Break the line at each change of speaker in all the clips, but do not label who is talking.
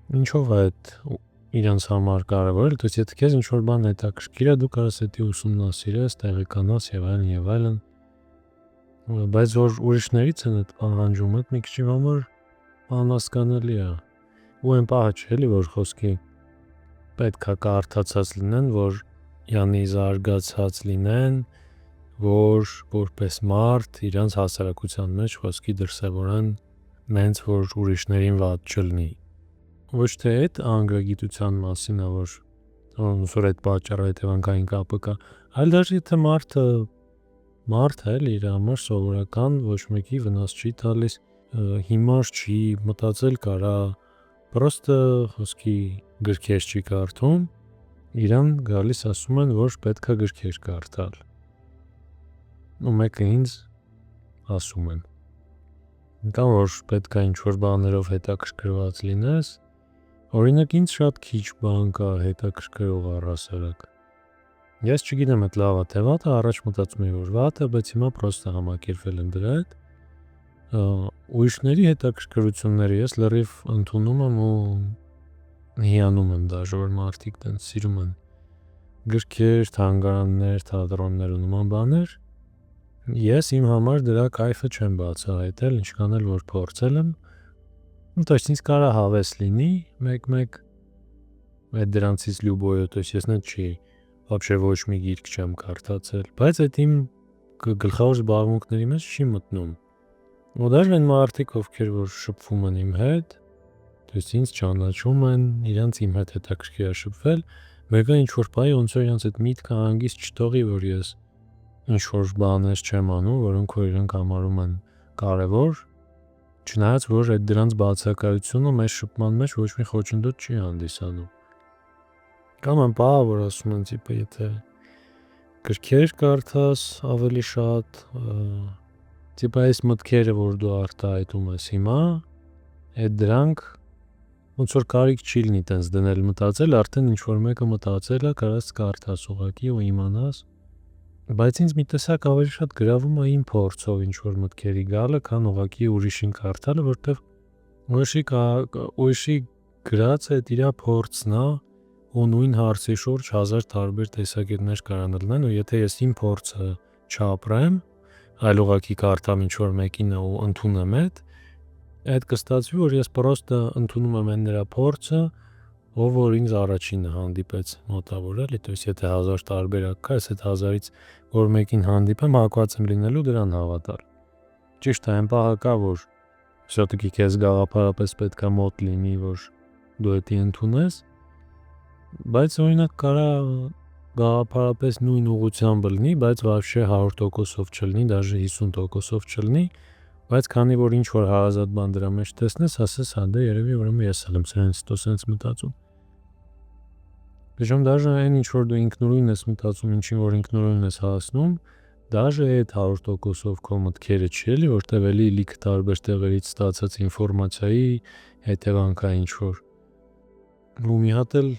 Ինչով է այդ իրանց համար կարևոր, то есть եթե քեզ ինչ-որ բան հետաքրքիր է, դու կարաս դա ուսումնասիրես, տեղեկանաս եւ այլն եւ այլն։ Բայց որ ուրիշներից են այդ պահանջում, այդ մի քիչ համար անհասկանալի է։ Ու այն պահը չէ, էլի որ խոսքի պետքա կարդացած լինեն, որ յանի զարգացած լինեն, որ որպես մարդ իրանց հասարակության մեջ խոսքի դրսևորեն նենց որ ուրիշներին վատ չլինի։ Ոչ թե այդ անգրագիտության մասին է, որ ոնց-որ այդ պատճառը հետևանքային կապը կա, այլ դաժե եթե մարդ է էլի իր համար սովորական, ոչ մեկի վնաս չի տալիս, հիմար չի, մտածել կարա, պրոստը խոսքի գրքեր չի կարդում, իրան գալիս ասում են, որ պետքա գրքեր կարդալ։ Ու մեկը ինձ ասում են։ Կամ որ պետքա ինչ-որ բաներով հետաքրքրված լինես, օրինակ ինձ շատ քիչ բան կա հետաքրքրող առհասարակ։ Ես չգիտեմ այդ լավ է թե վատ է, առաջ մտածում էի որ վատ է, բայց հիմա պրոստը համակերպվել եմ դրա հետ։ Ուրիշների հետաքրքրությունները ես լրիվ ընդունում եմ ու հիանում եմ դաժե որ մարդիկ տենց սիրում են գրքեր, թանգարաններ, թատրոններ ու նման բաներ։ Ես իմ համար դրա կայֆը չեմ բացահայտել, ինչքան էլ որ փորձել եմ։ То есть ինձ կարա հավես լինի, մեկ այդ դրանցից լյուբոյը, то есть ես նենց չի, вообще ոչ մի գիրք չեմ կարդացել, բայց այդ իմ գլխավոր զբաղմունքների մեջ չի մտնում։ Ու դաժե այն մարդիկ, ովքեր որ շփվում են իմ հետ, то есть ինձ ճանաչում են, իրանց իմ հետ հետաքրքիր է շփվել, մեկը ինչ-որ բայ ոնց որ իրանց այդ միտքը հանգիստ չթողի, որ ես ինչ-որ բաներ չեմ անում, որոնք որ իրանք համարում են կարևոր, չնայած որ այդ դրանց բացակայությունը մեր շփման մեջ ոչ մի խոչընդոտ չի հանդիսանում։ Կամ այն պահը, որ ասում են տիպը, եթե գրքեր կարդաս ավելի շատ, տիպը այս մտքերը, որ դու արտահայտում ես հիմա, այդ դրանք ոնց որ կարիք չի լինի տենց դնել մտածել, արդեն ինչ-որ մեկը մտածել է, կարաս կարդաս ուղղակի ու իմանաս։ Բայց ինձ մի տեսակ ավելի շատ գրավում է իմ փորձով ինչ-որ մտքերի գալը, քան ուղղակի ուրիշին կարդալը, որտեվ ուրիշի գրած այդ իրա փորձն է, ու նույն հարցի շուրջ 1000 տարբեր տեսակետներ կարան լինեն, ու եթե ես իմ փորձը չապրեմ, այլ ուղղակի կարդամ ինչ-որ մեկին ու ընդունեմ այդ կստացվի, որ ես պրոստը ընդունում եմ այն նրա փորձը, ով որ ինձ առաջինը հանդիպեց մոտավոր էլի, то есть եթե 1000 տարբերակ կա, ես այդ 1000-ից որ մեկին հանդիպեմ, հակված եմ լինելու դրան հավատալ։ Ճիշտ է, այն պահը կա, որ все-таки քեզ գաղափարապես պետքա մոտ լինի, որ դու դա ընդունես, բայց օրինակ կարա գաղափարապես նույն ուղղությամբ լինի, բայց вообще 100%-ով չլինի, даже 50%-ով չլինի, բայց քանի որ ինչ որ հարազատ բան դրա մեջ տեսնես, ասես հա դե երևի ուրեմն ես եմ սենց մտածում։ Причем даже այն ինչ որ դու ինքնուրույն ես մտածում, ինչին որ ինքնուրույն ես հասնում, даже այդ 100%-ով քո մտքերը չի էլի, որտեվ էլի լիք տարբեր տեղերից ստացած ինֆորմացիայի հետևանքա ինչ որ։ Ու մի հատ էլ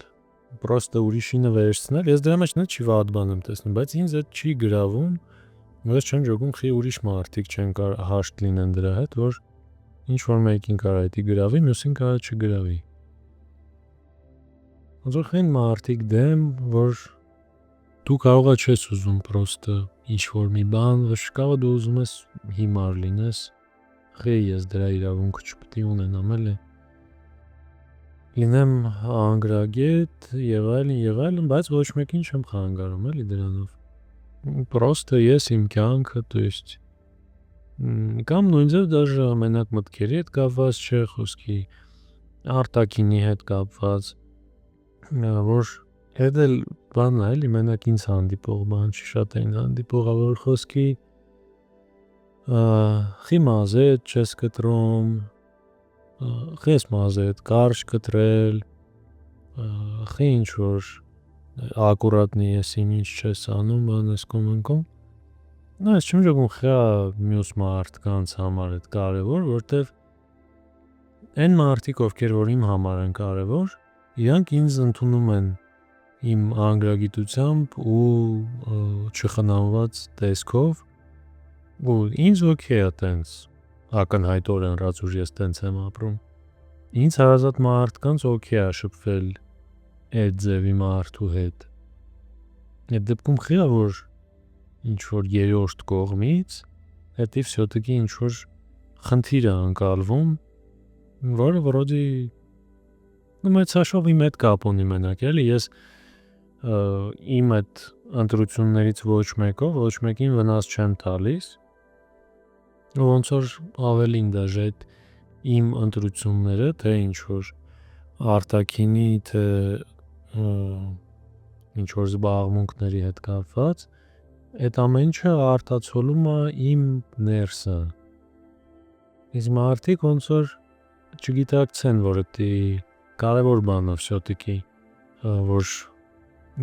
պրոստը ուրիշինը վերցնել, ես դրա մեջ նա չի վատ բան եմ տեսնում, բայց ինձ այդ չի գրավում, ես չեմ ճոգում, խի ուրիշ մարդիկ չեն հաշտ լինեն դրա հետ, որ ինչ որ մեկին կարա դա գրավի, մյուսին կարա չգրավի։ Ոնց որ այն մարդիկ դեմ, որ դու կարողա չես ուզում պրոստը ինչ որ մի բան, ոչ կարող դու ուզում ես հիմար լինես, խի ես դրա իրավունքը չպետք է ունենամ էլի։ Լինեմ անգրագետ եւ այլն, բայց ոչ մեկին չեմ խանգարում էլի դրանով։ Պրոստը ես իմ կյանքը, то есть կամ նույնիսկ даже մենակ մտքերի հետ կապված չէ, խոսքի արտակինի հետ կապված, որ հետ էլ բանն է էլի մենակ ինձ հանդիպող բան չի, շատ այն հանդիպող, որ խոսքի խի մազետ չես կտրում, խես մազետ կարճ կտրել, խի ինչ որ ակուրատնի ես ինչ չես անում, բան ես կոմենկոմ։ Նա ես չեմ ճոգում խա մյուս մարդկանց համար այդ կարևոր, որտեվ այն մարդիկ, ովքեր որ իմ համար են կարևոր, իրանք ինձ ընդունում են իմ անգրագիտությամբ ու չխնամված տեսքով, ու ինձ օքեյ է տենց ակնհայտորեն ռաց ուր ես տենց եմ ապրում։ Ինձ հարազատ մարդկանց օքեյ է շփվել այդ ձևի մարդու հետ։ Այդ դեպքում խիա որ ինչ որ երրորդ կողմից հետի всё-таки ինչ որ խնդիր է անցալվում, որը վրոդի մեծ հաշվով իմ հետ կապ ունի մենակ, էլի ես իմ այդ ընտրություններից ոչ մեկին վնաս չեմ տալիս, ոնց որ ավելին դաժե այդ իմ ընտրությունները, թե ինչ որ արտաքինի, թե ինչ որ զբաղմունքների հետ կապված, այդ ամեն ինչը արտացոլում է իմ ներսը։ Իսկ մարդիկ ոնց որ չգիտակցեն, որ դա կարևոր բան է всё-таки, որ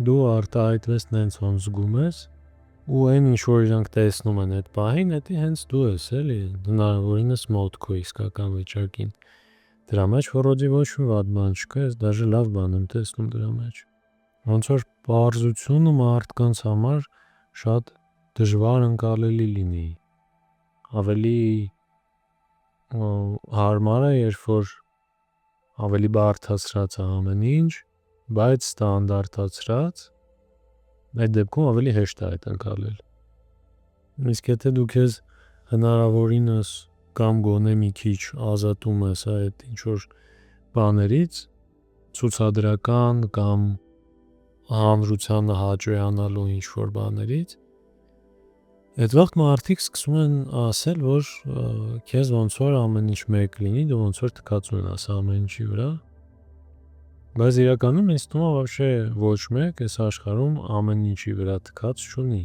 դու արտահայտվես նենց ոնց զգում ես, ու այն ինչ որ իրանք տեսնում են այդ պահին, դա հենց դու ես, էլի, հնարավորինս մոտ քո իսկական վիճակին։ Դրա մեջ որոդի ոչ մի վատ բան չկա, ես դաժե լավ բան եմ տեսնում դրա մեջ։ Ոնց որ պարզությունը մարդկանց համար շատ դժվար ընկալելի լինի։ Ավելի հարմար է, երբ որ ավելի բարդացրած է ամեն ինչ, բայց ստանդարտացրած, այդ դեպքում ավելի հեշտ է այդ ընկալել։ Իսկ եթե դու քեզ հնարավորինս կամ գոնե մի քիչ ազատում ես այդ ինչ որ բաներից, ցուցադրական կամ հանրությանը հաճոյանալու ինչ որ բաներից, այդ վաղ մարդիկ սկսում են ասել, որ քեզ ոնց որ ամեն ինչ մեկ լինի, դու ոնց որ թքած ունենաս ամեն ինչի վրա, բայց իրականում ինձ թվում է вообще ոչ մեկ այս աշխարհում ամեն ինչի վրա թքած չունի։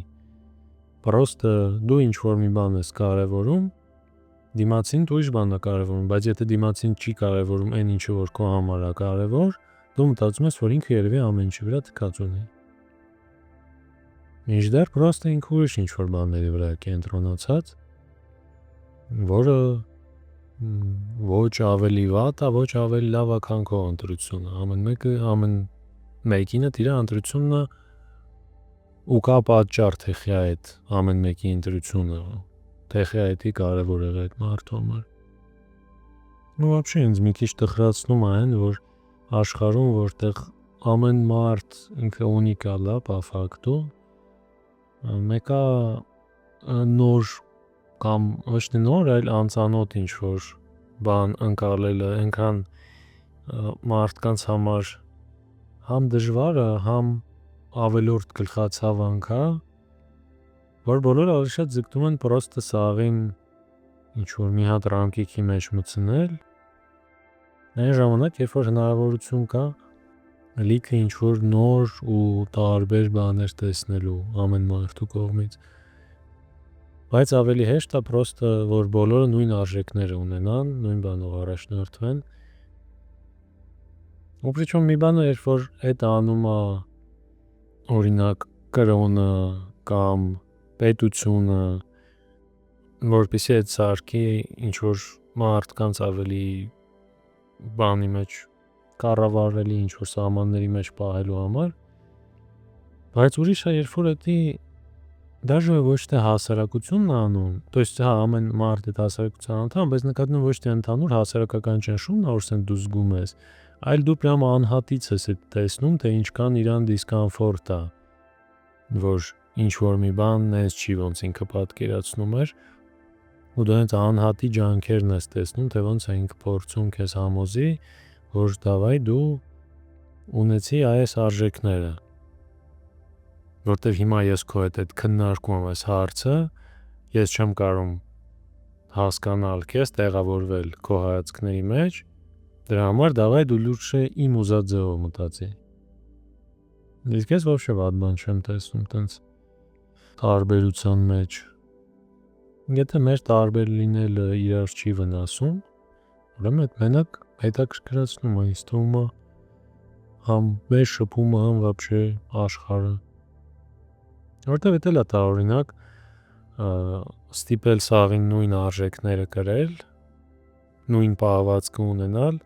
Պրոստը դու ինչ որ մի բան ես կարևորում, դիմացին ուրիշ բան է կարևորում, բայց եթե դիմացին չի կարևորում այն ինչը որ քո համար է կարևոր, դու մտածում ես, որ ինքը երևի ամեն ինչի վրա թքած ունի։ Մինչդեռ պրոստը ինքը ուրիշ ինչ որ բաների վրա է կենտրոնացած, որը ոչ ավելի վատ է, ոչ ավելի լավ է, քան քո ընտրությունը։ Ամեն մեկինը իր ընտրությունն է ու կա պատճառ, թե խի այդ ամեն մեկի ընտրությունը, թե խի այդ կարևոր է այդ մարդու համար։ Ու вообще ինձ մի քիչ տխրացնում է այն, որ աշխարհում, որտեղ ամեն մարդ ինքը ունիկալ է, по факту, մեկը նոր կամ ոչ թե նոր, այլ անծանոթ ինչ որ բան ընկալելը այնքան մարդկանց համար համ դժվար է, համ ավելորդ գլխացավանք է, որ բոլորը ավելի շատ ձգտում են պրոստը սաղին ինչ որ մի հատ ռամկիքի մեջ մտցնել, այն ժամանակ, երբ որ հնարավորություն կա լիքը ինչ որ նոր ու տարբեր բաներ տեսնելու ամեն մարդու կողմից, բայց ավելի հեշտ է պրոստը, որ բոլորը նույն արժեքները ունենան, նույն բանով առաջնորդվեն։ Ու причем մի բանը, երբ որ այդ անում է օրինակ կրոնը կամ պետությունը, որպեսզի այդ սարքի ինչ որ մարդկանց ավելի բանի մեջ կառավարելի ինչ որ սահմանների մեջ պահելու համար, բայց ուրիշ է, երբ որ դա դաժե ոչ թե հասարակությունն է անում, то есть հա ամեն մարդ այդ հասարակության անդամ, բայց նկատում ոչ թե ընդհանուր հասարակական ճնշումն է, որ սեն դու զգում ես, այլ դու պրյամ անհատից ես այդ տեսնում, թե ինչքան իրան դիսկոմֆորտ է, որ ինչ որ մի բան նես չի ոնց ինքը պատկերացնում էր, ու դու հենց անհատի ջանքերն ես տեսնում, թե ոնց է ինքը փորձում քեզ համոզի, որ դավայ դու ունեցի այս արժեքները, որտեվ հիմա ես քո հետ քննարկում եմ այս հարցը, ես չեմ կարող հասկանալ քեզ, տեղավորվել քո հայացքների մեջ, դրա համար դավայ դու լուրջ իմ ուզած ձևով մտածի։ Իսկ ես вообще վատ բան չեմ տեսնում տենց տարբերության մեջ։ Եթե մեր տարբեր լինելը իրար չի վնասում, ուրեմն այդ մենակ հետաքրքրացնում է, ինձ թվում է համ մեր շփումը, համ вообще աշխարհը։ Որտեվ դա էլ է տարօրինակ ստիպել սաղին նույն արժեքները կրել, նույն պահվածքը ունենալ,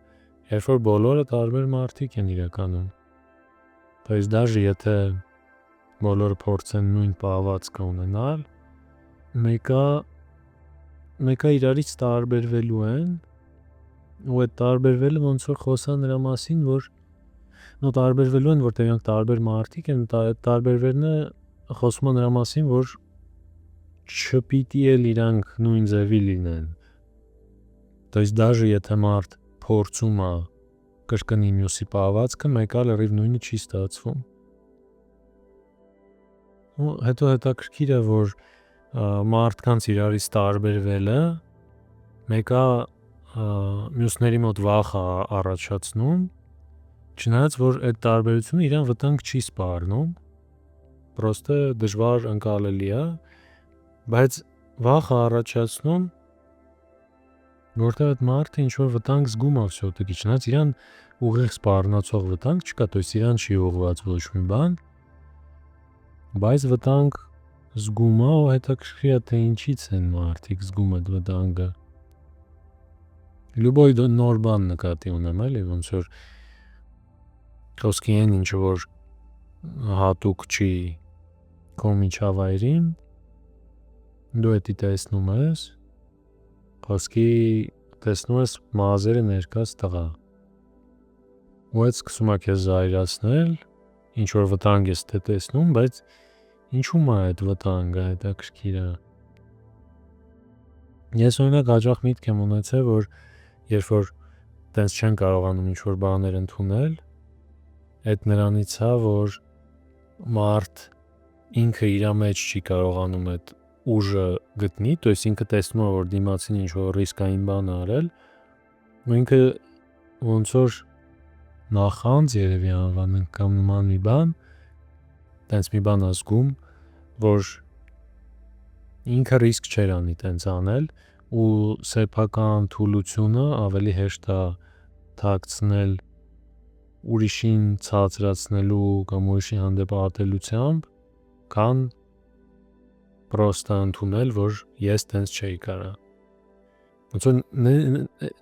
երբ որ բոլորը տարբեր մարդիկ են իրականում։ То есть даже եթե բոլորը փորձեն նույն պահվածքը ունենալ, մեկը իրարից տարբերվելու են, ու այդ տարբերվելը ոնց որ խոսա նրա մասին, որ տարբերվելու են, որտեղ իրանք տարբեր մարդիկ են, տարբերվելն է խոսում նրա մասին, որ չպիտի էլ իրանք նույն ձևի լինեն։ То есть даже եթե մարդ փորձում է կրկնի մյուսի պահվածքը, մեկը լրիվ նույնը չի ստացվում։ Ու հետո հետաքրքիր է, որ մարդկանց իրարից տարբերվելը մեկը մյուսների մոտ վախ է առաջացնում, չնայած որ այդ տարբերությունը իրան վտանգ չի սպառնում, պրոստը դժվար ընկալելի է, բայց վախ է առաջացնում, որտեղ այդ մարդը ինչ որ վտանգ զգում է всё-таки, չնայած իրան ուղիղ սպառնացող վտանգ չկա, то есть իրան չի ուղղված ոչ մի բան, բայց վտանգ զգում է, ու հետաքրքիր է թե ինչից են մարդիկ զգում այդ վտանգը։ Любой նոր բան նկատի ունեմ, էլի, ոնց որ խոսքի են ինչ որ հատուկ չի քո միջավայրին, դու էդի տեսնում ես, խոսքի տեսնում ես մազերը ներկած տղա, ու այդ սկսում է քեզ զայրացնել, ինչ որ վտանգ ես թե տեսնում, բայց ինչու՞մ է այդ վտանգը, հետաքրքիր է։ Ես օրինակ հաճախ միտք եմ ունեցել, որ երբ որ տենց չեն կարողանում ինչ որ բաներ ընդունել, այդ նրանից է, որ մարդ ինքը իր մեջ չի կարողանում այդ ուժը գտնի, то есть ինքը տեսնում է, որ դիմացին ինչ որ ռիսկային բան արել, ու ինքը ոնց որ նախանձ երևի անվանենք կամ նման մի բան, տենց մի բան ազգում, որ ինքը ռիսկ չեր անի տենց անել, ու սեփական թուլությունը ավելի հեշտ է թաքցնել ուրիշին ցածրացնելու կամ ուրիշի հանդեպ ատելությամբ, քան պրոստը ընդունել, որ ես տենց չէի կարա։ Ոնց որ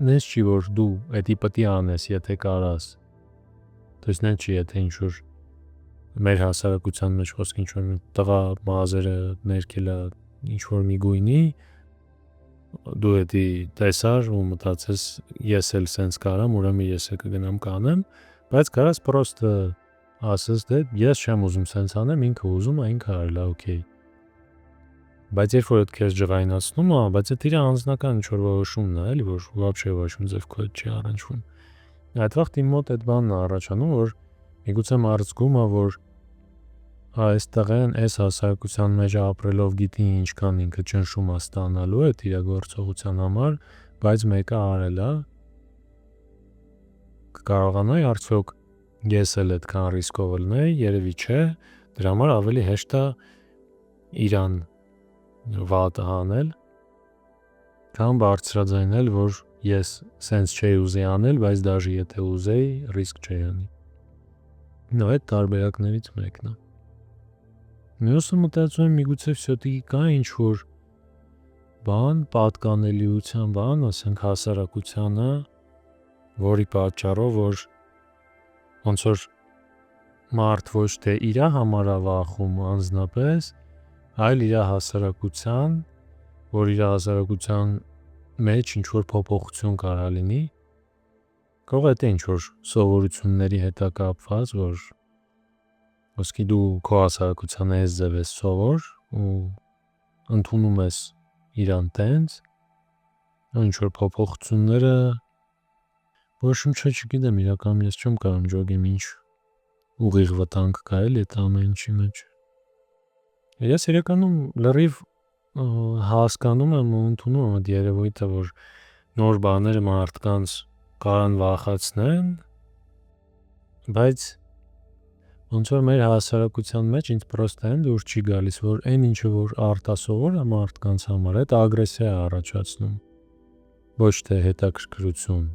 նենց չի, որ դու էդի պտի անես, եթե կարաս, то есть նենց չի, եթե ինչ որ մեր հասարակության մեջ խոսք ինչ որ տղա մազերը ներկել է ինչ որ մի գույնի, դու էդի տեսար ու մտածես ես էլ սենց կարամ, ուրեմն ես էլ կգնամ կանեմ, բայց կարաս պրոստը ասես դե ես չեմ ուզում սենց անեմ, ինքը ուզում է, ինքը արել է, օքեյ։ Բայց երբ որ այդ քեզ ջղայնացնում է, բայց այդ իր անձնական ինչ որ որոշումն է, էլի, որ вообще ոչ մի ձև քո հետ չի առնչվում։ Այդ վաղ իմ մոտ այդ բանն է առաջանում, որ միգուցե մարդ զգում է, որ այս տղեն այս հասարակության մեջ ապրելով գիտի ինչքան ինքը ճնշում է ստանալու այդ իր գործողության համար, բայց մեկը արել է, կկարողանայի արդյոք ես էլ այդքան ռիսկով լնեի, երևի չէ, դրա համար ավելի հեշտ է իրան վատը հանել, կամ բարձրաձայնել, որ ես սենց չէի ուզի անել, բայց դաժե եթե ուզեի, ռիսկ չէի անի։ Նո այդ տարբերակներից մեկն է։ Մյուսը մտածում եմ միգուցե всё-таки կա ինչ որ բան, պատկանելիության բան, ասենք հասարակությանը, որի պատճառով որ ոնց որ մարդ ոչ թե իր համար է վախում անձնապես, այլ իր հասարակության, որ իր հասարակության մեջ ինչ որ փոփոխություն կարա լինի, կարող է դա ինչ որ սովորությունների հետ է կապված, որ ոսկի դու քո հասարակության այս ձև ես սովոր ու ընդունում ես իրան տենց, ինչ որ փոփոխությունները որոշում չգիտեմ, իրականում ես չեմ կարող ջոգեմ ինչ ուղիղ վտանգ կա էլ այդ ամեն ինչի մեջ։ Ես իրականում լրիվ հասկանում եմ ու ընդունում եմ այդ երևույթը, որ նոր բաները մարդկանց կարան վախացնեն, բայց ոնց որ մեր հասարակության մեջ ինձ պրոստը այն դուր չի գալիս, որ այն ինչը որ արտասովոր է մարդկանց համար, այդ ագրեսիա է առաջացնում, ոչ թե հետաքրքրություն։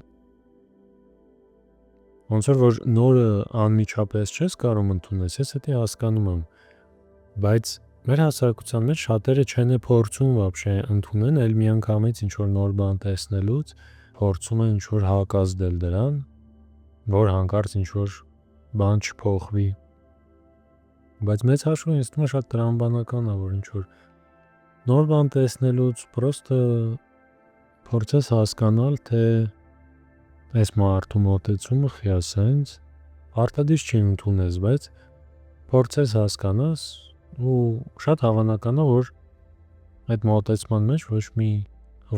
Ոնց որ նորը անմիջապես չես կարող ընդունես, ես դա հասկանում եմ, բայց մեր հասարակության մեջ շատերը չեն փորձում вообще ընդունեն, այլ միանգամից ինչ որ նոր բան տեսնելուց փորձում են ինչ որ հակազդել դրան, որ հանկարծ ինչ որ բան չփոխվի։ Բայց մեծ հաշվով ինձ թվում է շատ տրամաբանական է, որ ինչ որ նոր բան տեսնելուց պրոստը փորձես հասկանալ, թե այս մարդու մոտեցումը խիասենց արտադիր չի ընդունես, բայց փորձես հասկանաս ու շատ հավանական է, որ այդ մոտեցման մեջ ոչ մի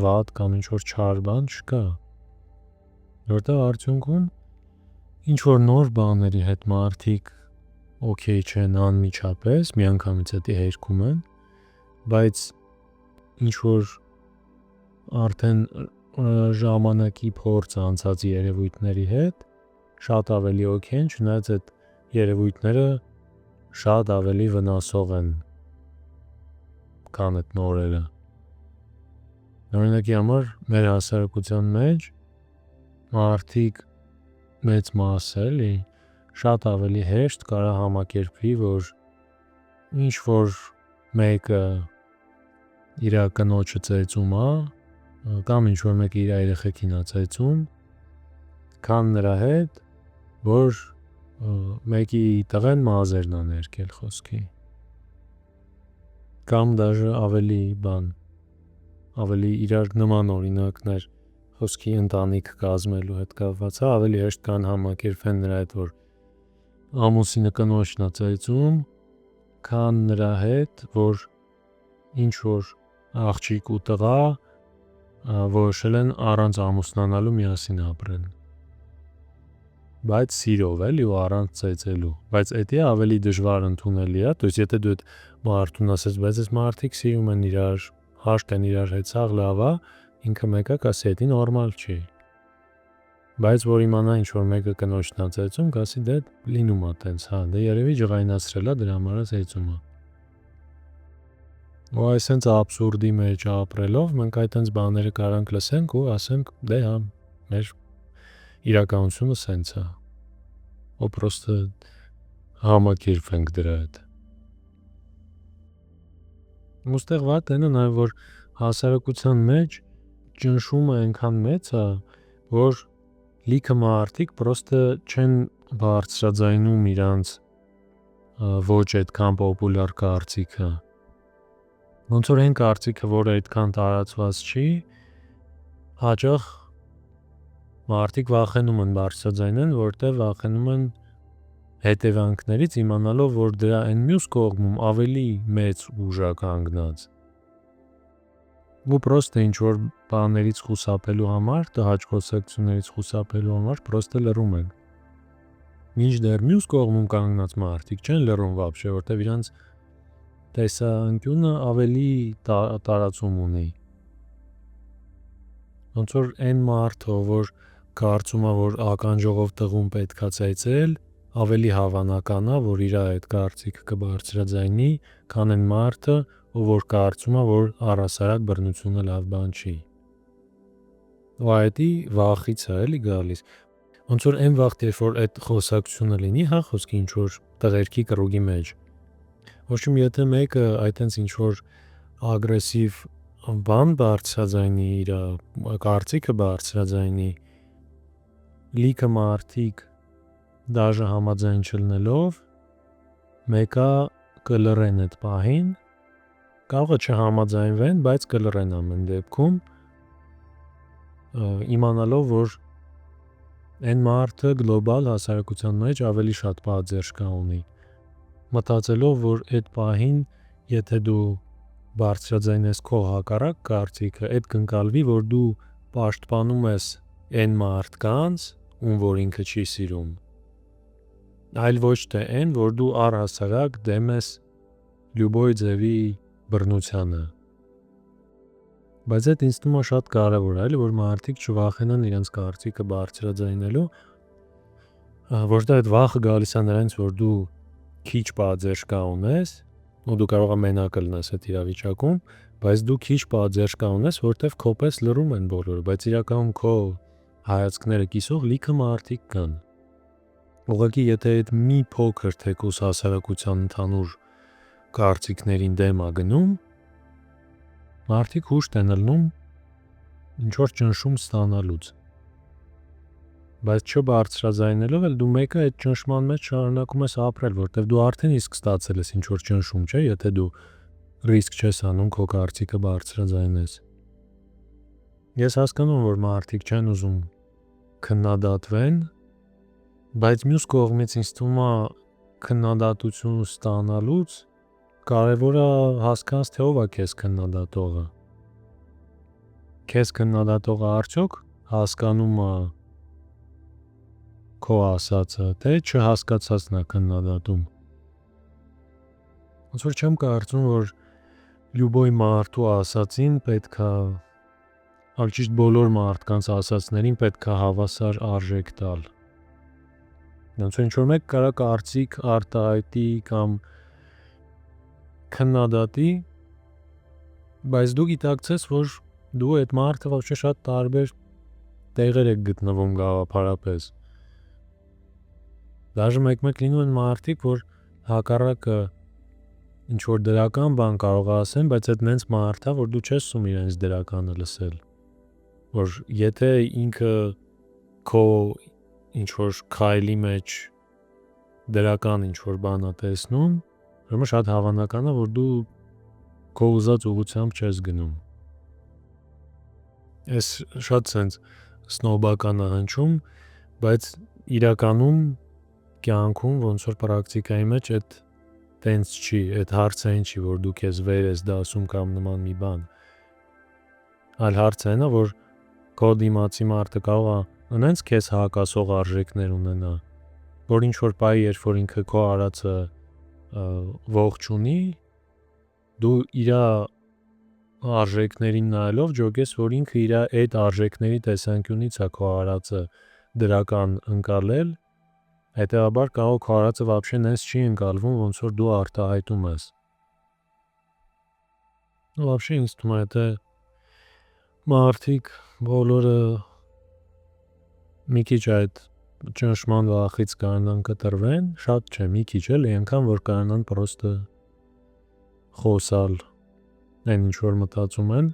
վատ կամ ինչ որ չար բան չկա։ Որտեղ արդյունքում ինչ որ նոր բաների հետ մարդիկ օքեյ չեն անմիջապես, միանգամից էդի հերքում են, բայց ինչ որ արդեն ժամանակի փորձ անցած երևույթների հետ շատ ավելի օքեյ են, չնայած այդ երևույթները շատ ավելի վնասող են, քան այդ նորերը։ Օրինակի համար մեր հասարակության մեջ մարդիկ մեծ մասը էլի շատ ավելի հեշտ կարա համակերպվի, որ ինչ որ մեկը իր կնոջը ծեծում է, կամ ինչ որ մեկը իր երեխեքին է ծեծում, քան նրա հետ, որ մեկի տղեն մազերն է ներկել խոսքի։ Կամ դաժե ավելի իրար նման օրինակներ խոսքի ընտանիք կազմելու հետ կապված է, ավելի հեշտ կան համակերպվեն նրա հետ, որ ամուսինը կնոջն է ծեծում, քան նրա հետ, որ ինչ որ աղջիկ ու տղա որոշել են առանց ամուսնանալու միասին ապրեն։ Բայց սիրով էլի ու առանց ծեծելու, բայց էդի ավելի դժվար ընդունելի է, դες եթե դու այդ մարդուն ասես, բայց այս մարդիկ սիրում են իրար, հաշտ են իրար հետ, սաղ լավ է, ինքը մեկը կասի էդի նորմալ չի։ Բայց որ իմանա ինչ որ մեկը կնոջն է ծեծում, կասի դե լինում է տենց, հա, դե երևի ջղայնացրել է, դրա համար է ծեծում է։ Ու այսենց աբսուրդի մեջ ապրելով մենք այդտենց բաները կարանք լսենք ու ասենք դե հա, մեր իրականությունը սենց է։ Ու պրոստը համակերպվենք դրա հետ։ Ոստեղ վատն է նաև որ հասարակության մեջ ճնշումը այնքան մեծ է, որ լիքը մարդիկ պրոստը չեն բարձրաձայնում իրանց ոչ այդքան պոպուլյար կարծիքը։ Ոնց որ այն կարծիքը, որը այդքան տարածված չի, հաճախ մարդիկ վախենում են բարձրաձայնեն, որտեղ վախենում են հետևանքներից իմանալով, որ դրա այն մյուս կողմում ավելի մեծ ուժ է կանգնած։ Ու պրոստը ինչ որ բաներից խուսափելու համար, տհաճ խոսակցություններից խուսափելու համար պրոստը լռում են։ Մինչդեռ մյուս կողմում կանգնած մարդիկ չեն լռում вообще, որտեղ իրանց տեսանկյունը ավելի տարածում ունի։ Ոնց որ այն մարդը, որ կարծում է, որ ականջողով տղուն պետքա ծեծել, ավելի հավանական է, որ իր այդ կարծիքը կբարձրաձայնի, քան այն մարդը, որ կարծում է, որ առհասարակ բռնությունը լավ բան չի։ Ու այդի վախից է էլի գալիս։ Ոնց որ այն վաղ երբ որ այդ խոսակցությունը լինի, հա, խոսքի ինչ որ տղերքի կրուգի մեջ։ Ոչմ եթե մեկը այդտենց ինչ որ ագրեսիվ բան բարձրաձայնի, իր կարծիքը բարձրաձայնի, լիքը մարդիկ դաժե համաձայն չլնելով մեկը կլռեն այդ պահին, կարող է չհամաձայնվեն, բայց կլռեն ամեն դեպքում, իմանալով, որ այն մարդը գլոբալ հասարակության մեջ ավելի շատ պատժ ունի, մտածելով, որ այդ պահին, եթե դու բարձրաձայնես քո հակառակ կարծիքը, այդ կընկալվի, որ դու պաշտպանում ես այն մարդկանց, ում որ ինքը չի սիրում, այլ ոչ թե այն, որ դու առհասարակ դեմ ես լյուբոյ ձևի բռնությանը։ Բայց այդ ինձ թվում է շատ կարևոր է, որ մարդիկ չվախենան իրենց կարծիքը բարձրաձայնելու, որտեղ այդ վախը գալիս է նրանից, որ դու քիչ պատժ ունես, ու դու կարող ես մենակ լինես այդ իրավիճակում, բայց դու քիչ պատժ ունես, որտեղ քո պես լռում են բոլորը, բայց իրականում քո հայացքները կիսող լիքը մարդիկ կան։ Ուղղակի եթե այդ մի փոքր թեկուս հասարակության ընդհանուր կարծիքներին դեմ է գնում, մարդիկ հուշտ են ելնում ինչ որ ճնշում ստանալուց։ Բայց չբարձրաձայնելով էլ դու մեկը այդ ճնշման մեջ շարունակում ես ապրել, որտեղ դու արդեն իսկ ստացել ես ինչ որ ճնշում, չէ՞, եթե դու ռիսկ չես անում քո կարծիքը բարձրաձայնես։ Ես հասկանում եմ, որ մարդիկ չեն ուզում քննադատվեն, բայց մյուս կողմից ինձ թվում է քննադատություն ստանալուց կարևորը հասկանաս թե ով է քեզ քննադատողը։ Քեզ քննադատողը արդյոք հասկանում է քո ասածը, թե չհասկացածն է քննադատում։ Ոնց որ չեմ կարծում, որ լյուբոյ մարդու ասածին պետք է, ավելի ճիշտ բոլոր մարդկանց ասածներին պետք է հավասար արժեք տալ։ Ոնց որ ինչ-որ մեկ կարա կարծիք արտահայտի կամ քննադատի, բայց դու գիտակցես, որ դու այդ մարդը ոչ շատ տարբեր տեղեր եք գտնվում գաղափարապես։ Դաժե մեկ-մեկ լինում են մարդիկ, որ հակառակը ինչ-որ դրական բան կարող է ասեն, բայց այդ նենց մարդ է, որ դու չես ուզում իրենց դրականը լսել։ Որ եթե ինքը քո ինչ-որ քայլի մեջ դրական ինչ-որ բան է տեսնում, ուրեմն շատ հավանական է, որ դու քո ուզած ուղղությամբ չես գնում։ Ես շատ սենց սնոբական է հնչում, բայց իրականում կյանքում ոնց որ պրակտիկայի մեջ այդ տենց չի, այդ հարցը այն չի, որ դու քեզ վեր ես դասում կամ նման մի բան։ Այլ հարցը այն է, որ քո դիմացի մարդը կարող է նենց քեզ հակասող արժեքներ ունենա, որ ինչ որ պահի, երբ որ ինքը քո արածը ողջ ունի, դու իրա արժեքներին նայելով ջոգես, որ ինքը իր այդ արժեքների տեսանկյունից է քո արածը դրական ընկալել, հետևաբար կարող քո արածը вообще նենց չի ընկալվում, ոնց որ դու արտահայտում ես։ Вообще ինձ թվում է, թե մարդիկ բոլորը մի քիչ այդ ճնշման վախից կարողանան կտրվեն, շատ չէ, մի քիչ էլի, այնքան որ կարողանան պրոստը խոսալ այն ինչ որ մտածում են։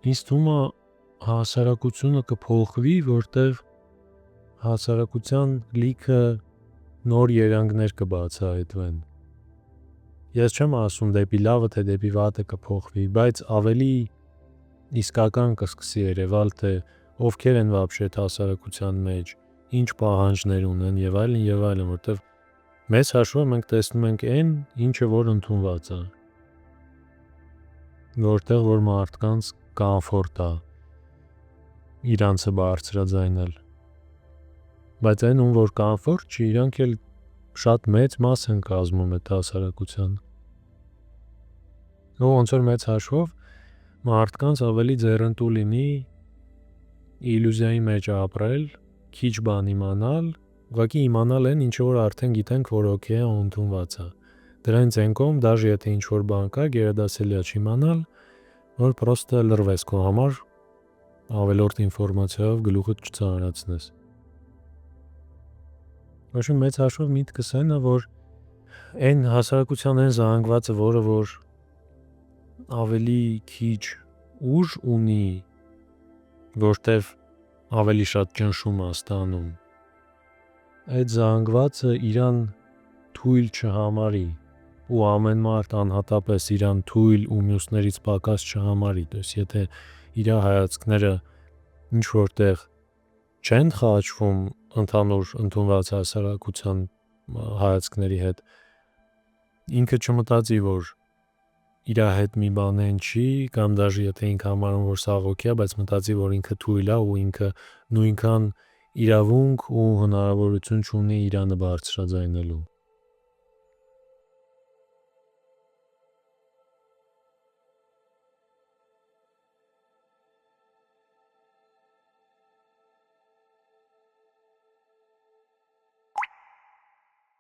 Ինձ թվում է հասարակությունը կփոխվի, որտեղ հասարակության լիքը նոր երանգներ կբացահայտվեն։ Ես չեմ ասում դեպի լավը, թե դեպի վատը կփոխվի, բայց ավելի իսկական կսկսի երևալ, թե ովքեր են вообще հասարակության մեջ, ինչ պահանջներ ունեն եւ այլն, որտեղ մեծ հաշվով մենք տեսնում ենք այն, ինչը որ ընդունված է։ Որտեղ որ մարդկանց կոմֆորտ է իրանցը բարձրաձայնել։ Բայց այն ում որ կոմֆորտ չի, իրանք էլ շատ մեծ մաս են կազմում այդ հասարակության։ Ու ոնց որ մեծ հաշվով մարդկանց ավելի ձեռնտու լինի իլյուզիայի մեջ ապրել, քիչ բան իմանալ, ուղղակի իմանալ այն, ինչը որ արդեն գիտենք, որ օքեյ է ու ընդունված է։ Դրանից այն կողմ, դաժե եթե ինչ-որ բան կա, գերադասելի է չիմանալ, որ պրոստը լրվես քո համար ավելորդ ինֆորմացիայով գլուխդ չծանրացնես։ Ոչմ մեծ հաշվով միտքս այն է, որ այն հասարակության այն զանգվածը, որը որ ավելի քիչ ուժ ունի, որտեվ ավելի շատ ճնշում է ստանում, այդ զանգվածը իրան թույլ չհամարի ու ամեն մարդ անհատապես իրան թույլ ու մյուսներից պակաս չհամարի, դες եթե իր հայացքները ինչ որտեղ չեն խաչվում ընդհանուր ընդունված հասարակության հայացքների հետ, ինքը չմտածի, որ իր հետ մի բան են չի, կամ դաժե եթե ինքը համարում որ սա օքեյ է, բայց մտածի, որ ինքը թույլ է ու ինքը նույնքան իրավունք ու հնարավորություն չունի իրանը բարձրաձայնելու։